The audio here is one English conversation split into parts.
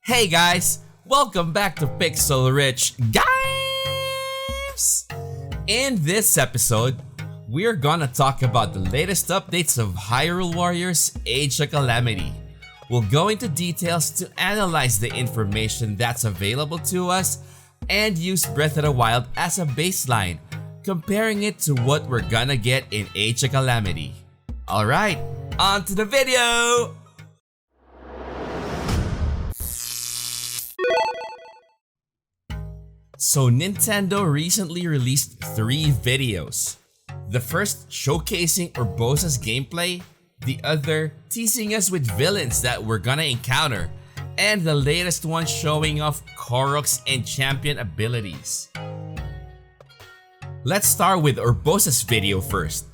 Hey guys, welcome back to Pixel Rich Games! In this episode, we're gonna talk about the latest updates of Hyrule Warriors Age of Calamity. We'll go into details to analyze the information that's available to us and use Breath of the Wild as a baseline, comparing it to what we're gonna get in Age of Calamity. Alright, on to the video! So Nintendo recently released 3 videos. The first showcasing Urbosa's gameplay, the other teasing us with villains that we're gonna encounter, and the latest one showing off Korok's and champion abilities. Let's start with Urbosa's video first.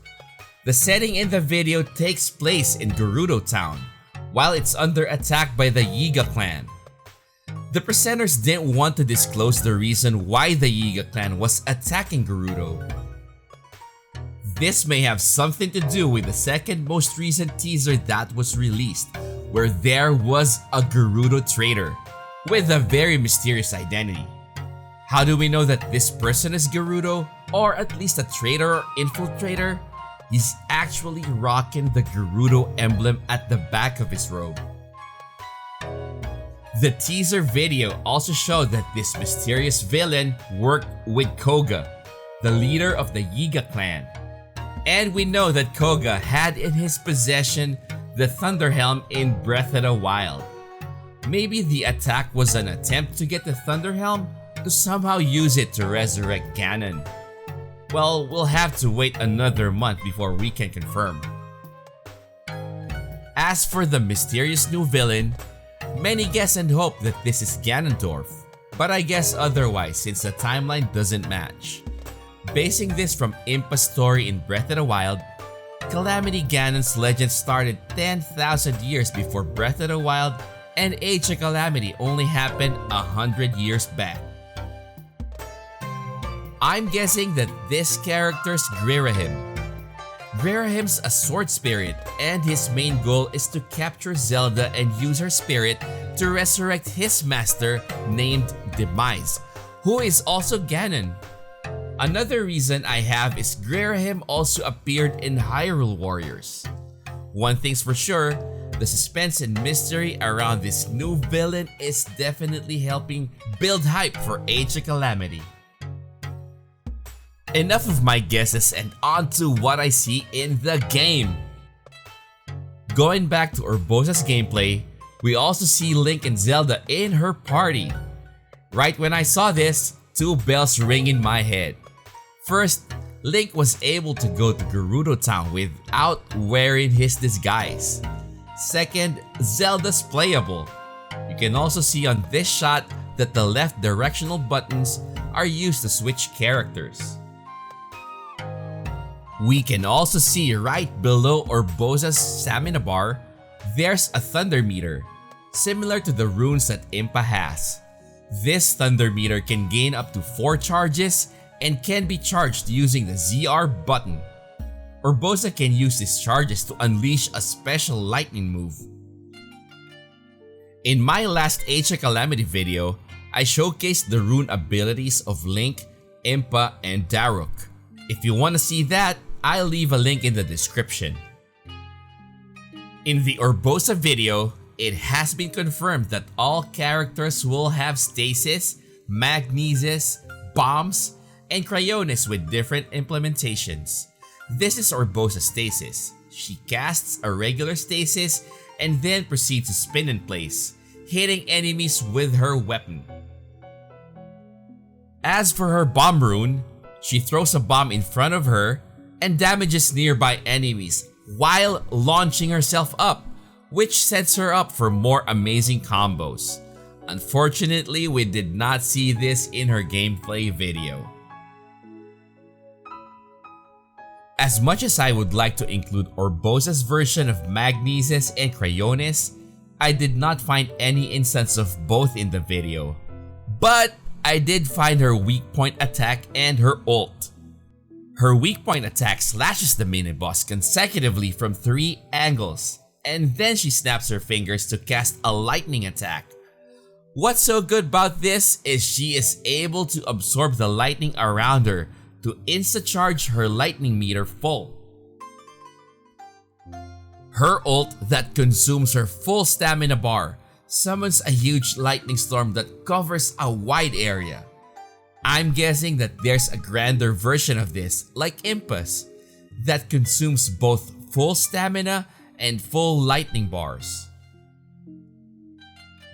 The setting in the video takes place in Gerudo Town, while it's under attack by the Yiga clan. The presenters didn't want to disclose the reason why the Yiga clan was attacking Gerudo. This may have something to do with the second most recent teaser that was released, where there was a Gerudo traitor with a very mysterious identity. How do we know that this person is Gerudo, or at least a traitor or infiltrator? He's actually rocking the Gerudo emblem at the back of his robe. The teaser video also showed that this mysterious villain worked with Koga, the leader of the Yiga clan. And we know that Koga had in his possession the Thunder Helm in Breath of the Wild. Maybe the attack was an attempt to get the Thunder Helm to somehow use it to resurrect Ganon. Well, we'll have to wait another month before we can confirm. As for the mysterious new villain, many guess and hope that this is Ganondorf, but I guess otherwise since the timeline doesn't match. Basing this from Impa's story in Breath of the Wild, Calamity Ganon's legend started 10,000 years before Breath of the Wild, and Age of Calamity only happened 100 years back. I'm guessing that this character's Grirahim. Grirahim's a sword spirit, and his main goal is to capture Zelda and use her spirit to resurrect his master named BEAUZ, who is also Ganon. Another reason I have is Grirahim also appeared in Hyrule Warriors. One thing's for sure, the suspense and mystery around this new villain is definitely helping build hype for Age of Calamity. Enough of my guesses and on to what I see in the game. Going back to Urbosa's gameplay, we also see Link and Zelda in her party. Right when I saw this, 2 bells ring in my head. First, Link was able to go to Gerudo Town without wearing his disguise. Second, Zelda's playable. You can also see on this shot that the left directional buttons are used to switch characters. We can also see right below Urbosa's stamina bar, there's a thunder meter, similar to the runes that Impa has. This thunder meter can gain up to 4 charges and can be charged using the ZR button. Urbosa can use these charges to unleash a special lightning move. In my last Age of Calamity video, I showcased the rune abilities of Link, Impa, and Daruk. If you want to see that, I'll leave a link in the description. In the Urbosa video, it has been confirmed that all characters will have stasis, magnesis, bombs, and cryonis with different implementations. This is Urbosa's stasis. She casts a regular stasis and then proceeds to spin in place, hitting enemies with her weapon. As for her bomb rune, she throws a bomb in front of her and damages nearby enemies while launching herself up, which sets her up for more amazing combos. Unfortunately, we did not see this in her gameplay video. As much as I would like to include Urbosa's version of magnesis and cryonis, I did not find any instance of both in the video. But I did find her weak point attack and her ult. Her weak point attack slashes the mini-boss consecutively from 3 angles, and then she snaps her fingers to cast a lightning attack. What's so good about this is she is able to absorb the lightning around her to insta-charge her lightning meter full. Her ult that consumes her full stamina bar summons a huge lightning storm that covers a wide area. I'm guessing that there's a grander version of this, like Impas, that consumes both full stamina and full lightning bars.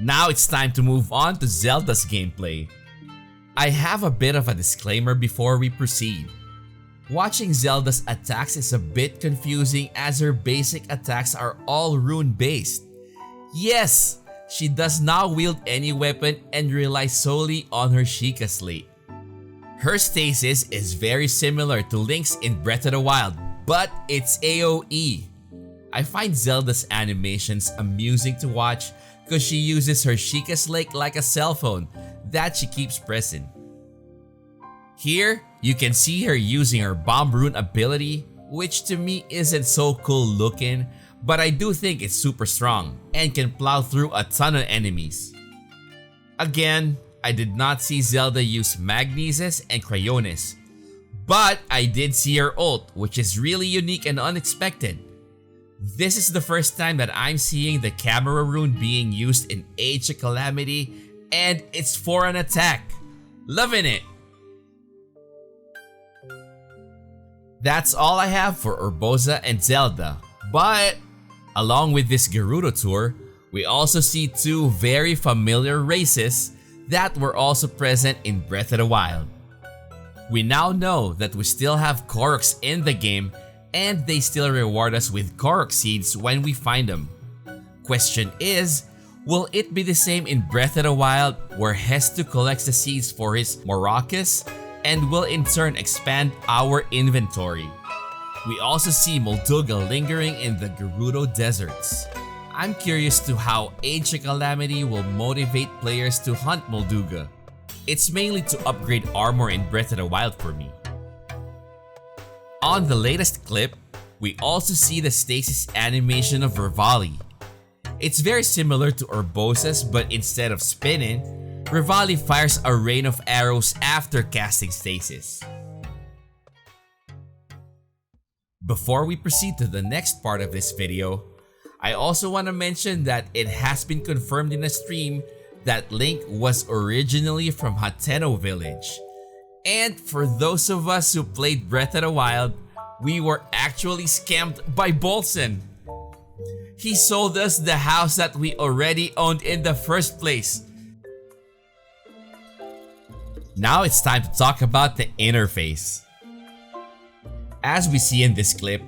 Now it's time to move on to Zelda's gameplay. I have a bit of a disclaimer before we proceed. Watching Zelda's attacks is a bit confusing as her basic attacks are all rune based. Yes, she does not wield any weapon and relies solely on her Sheikah Slate. Her stasis is very similar to Link's in Breath of the Wild, but it's AoE. I find Zelda's animations amusing to watch because she uses her Sheikah Slate like a cell phone that she keeps pressing. Here, you can see her using her Bomb Rune ability, which to me isn't so cool looking, but I do think it's super strong and can plow through a ton of enemies. Again, I did not see Zelda use Magnesis and Cryonis, but I did see her ult, which is really unique and unexpected. This is the first time that I'm seeing the camera rune being used in Age of Calamity, and it's for an attack. Loving it! That's all I have for Urbosa and Zelda, but along with this Gerudo tour, we also see two very familiar races that were also present in Breath of the Wild. We now know that we still have Koroks in the game and they still reward us with Korok seeds when we find them. Question is, will it be the same in Breath of the Wild where Hestu collects the seeds for his Maracas and will in turn expand our inventory? We also see Molduga lingering in the Gerudo deserts. I'm curious to how Age of Calamity will motivate players to hunt Molduga. It's mainly to upgrade armor in Breath of the Wild for me. On the latest clip, we also see the stasis animation of Revali. It's very similar to Urbosa's, but instead of spinning, Revali fires a rain of arrows after casting stasis. Before we proceed to the next part of this video, I also want to mention that it has been confirmed in a stream that Link was originally from Hateno Village. And for those of us who played Breath of the Wild, we were actually scammed by Bolson. He sold us the house that we already owned in the first place. Now it's time to talk about the interface. As we see in this clip,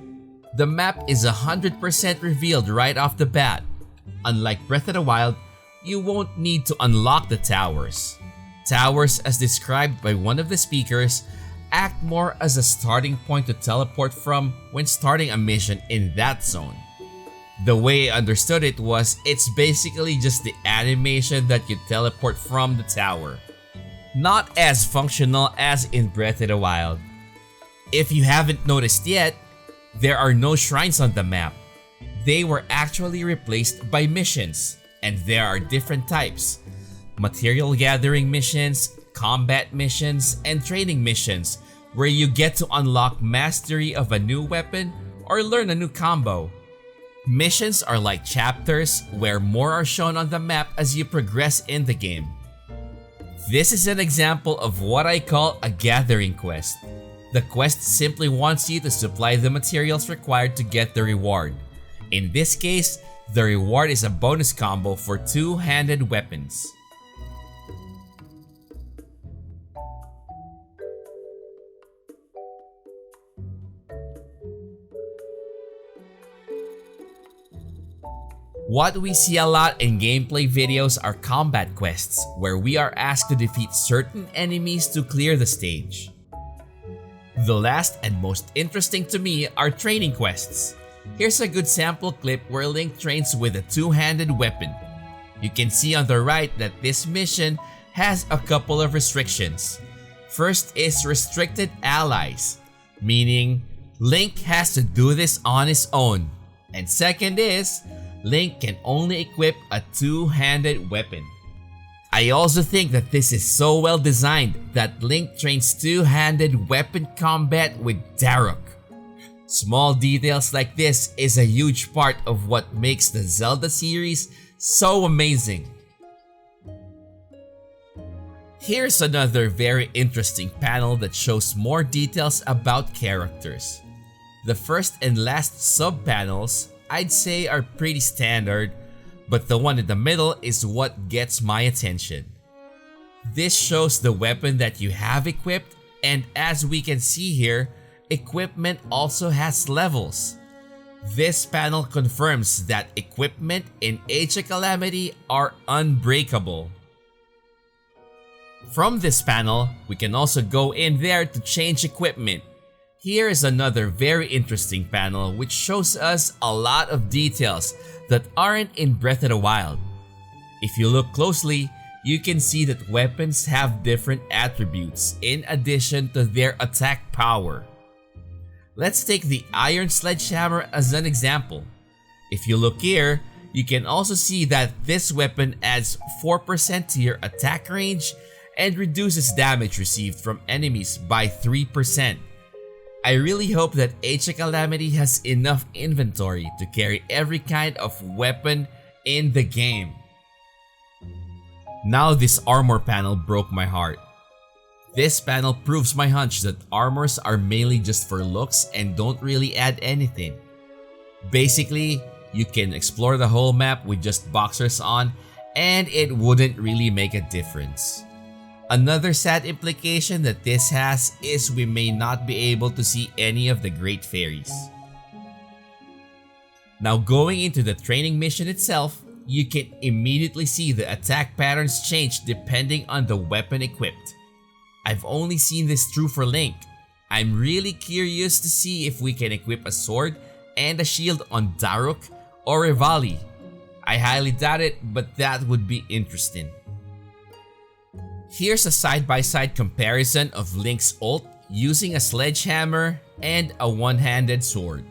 the map is 100% revealed right off the bat. Unlike Breath of the Wild, you won't need to unlock the towers. Towers, as described by one of the speakers, act more as a starting point to teleport from when starting a mission in that zone. The way I understood it was it's basically just the animation that you teleport from the tower. Not as functional as in Breath of the Wild. If you haven't noticed yet, there are no shrines on the map. They were actually replaced by missions, and there are different types: material gathering missions, combat missions, and training missions where you get to unlock mastery of a new weapon or learn a new combo. Missions are like chapters where more are shown on the map as you progress in the game. This is an example of what I call a gathering quest. The quest simply wants you to supply the materials required to get the reward. In this case, the reward is a bonus combo for two-handed weapons. What we see a lot in gameplay videos are combat quests, where we are asked to defeat certain enemies to clear the stage. The last and most interesting to me are training quests. Here's a good sample clip where Link trains with a two-handed weapon. You can see on the right that this mission has a couple of restrictions. First is restricted allies, meaning Link has to do this on his own. And second is, Link can only equip a two-handed weapon. I also think that this is so well designed that Link trains two-handed weapon combat with Daruk. Small details like this is a huge part of what makes the Zelda series so amazing. Here's another very interesting panel that shows more details about characters. The first and last sub-panels I'd say are pretty standard, but the one in the middle is what gets my attention. This shows the weapon that you have equipped, and as we can see here, equipment also has levels. This panel confirms that equipment in Age of Calamity are unbreakable. From this panel, we can also go in there to change equipment. Here is another very interesting panel which shows us a lot of details that aren't in Breath of the Wild. If you look closely, you can see that weapons have different attributes in addition to their attack power. Let's take the Iron Sledgehammer as an example. If you look here, you can also see that this weapon adds 4% to your attack range and reduces damage received from enemies by 3%. I really hope that Age of Calamity has enough inventory to carry every kind of weapon in the game. Now this armor panel broke my heart. This panel proves my hunch that armors are mainly just for looks and don't really add anything. Basically, you can explore the whole map with just boxers on and it wouldn't really make a difference. Another sad implication that this has is we may not be able to see any of the Great Fairies. Now going into the training mission itself, you can immediately see the attack patterns change depending on the weapon equipped. I've only seen this true for Link. I'm really curious to see if we can equip a sword and a shield on Daruk or Revali. I highly doubt it, but that would be interesting. Here's a side-by-side comparison of Link's ult using a sledgehammer and a one-handed sword.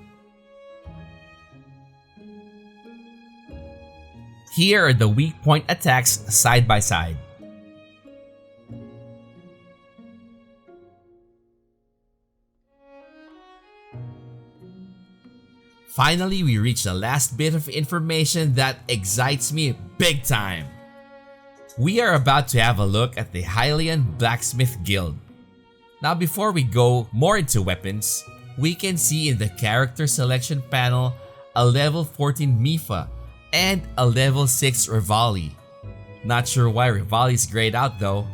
Here are the weak point attacks side by side. Finally, we reach the last bit of information that excites me big time. We are about to have a look at the Hylian Blacksmith Guild. Now before we go more into weapons, we can see in the character selection panel a level 14 Mipha and a level 6 Revali. Not sure why Revali's grayed out though.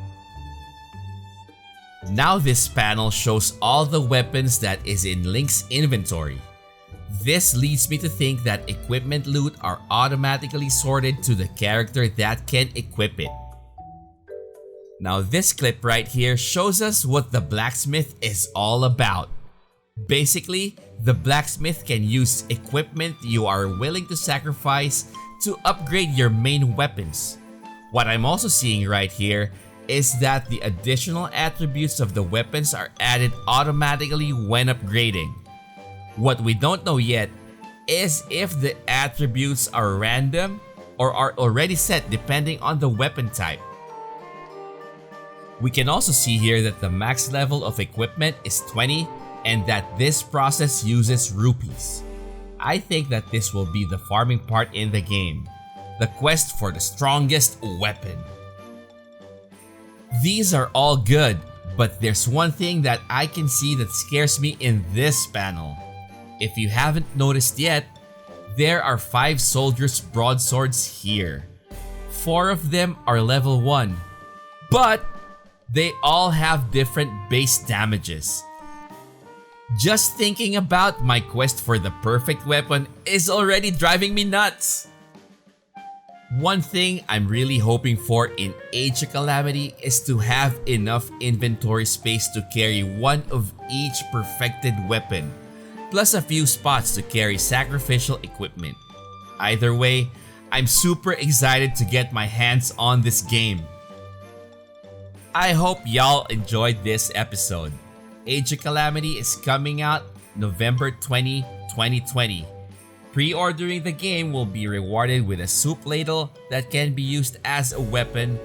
Now this panel shows all the weapons that is in Link's inventory. This leads me to think that equipment loot are automatically sorted to the character that can equip it. Now this clip right here shows us what the blacksmith is all about. Basically, the blacksmith can use equipment you are willing to sacrifice to upgrade your main weapons. What I'm also seeing right here is that the additional attributes of the weapons are added automatically when upgrading. What we don't know yet is if the attributes are random or are already set depending on the weapon type. We can also see here that the max level of equipment is 20 and that this process uses rupees. I think that this will be the farming part in the game, the quest for the strongest weapon. These are all good, but there's one thing that I can see that scares me in this panel. If you haven't noticed yet, there are 5 soldiers' broadswords here. 4 of them are level 1, but they all have different base damages. Just thinking about my quest for the perfect weapon is already driving me nuts. One thing I'm really hoping for in Age of Calamity is to have enough inventory space to carry one of each perfected weapon, plus a few spots to carry sacrificial equipment. Either way, I'm super excited to get my hands on this game. I hope y'all enjoyed this episode. Age of Calamity is coming out November 20, 2020. Pre-ordering the game will be rewarded with a soup ladle that can be used as a weapon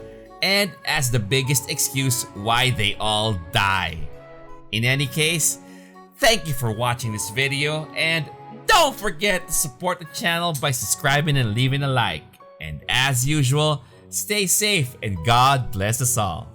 and as the biggest excuse why they all die. In any case, thank you for watching this video, and don't forget to support the channel by subscribing and leaving a like. And as usual, stay safe and God bless us all.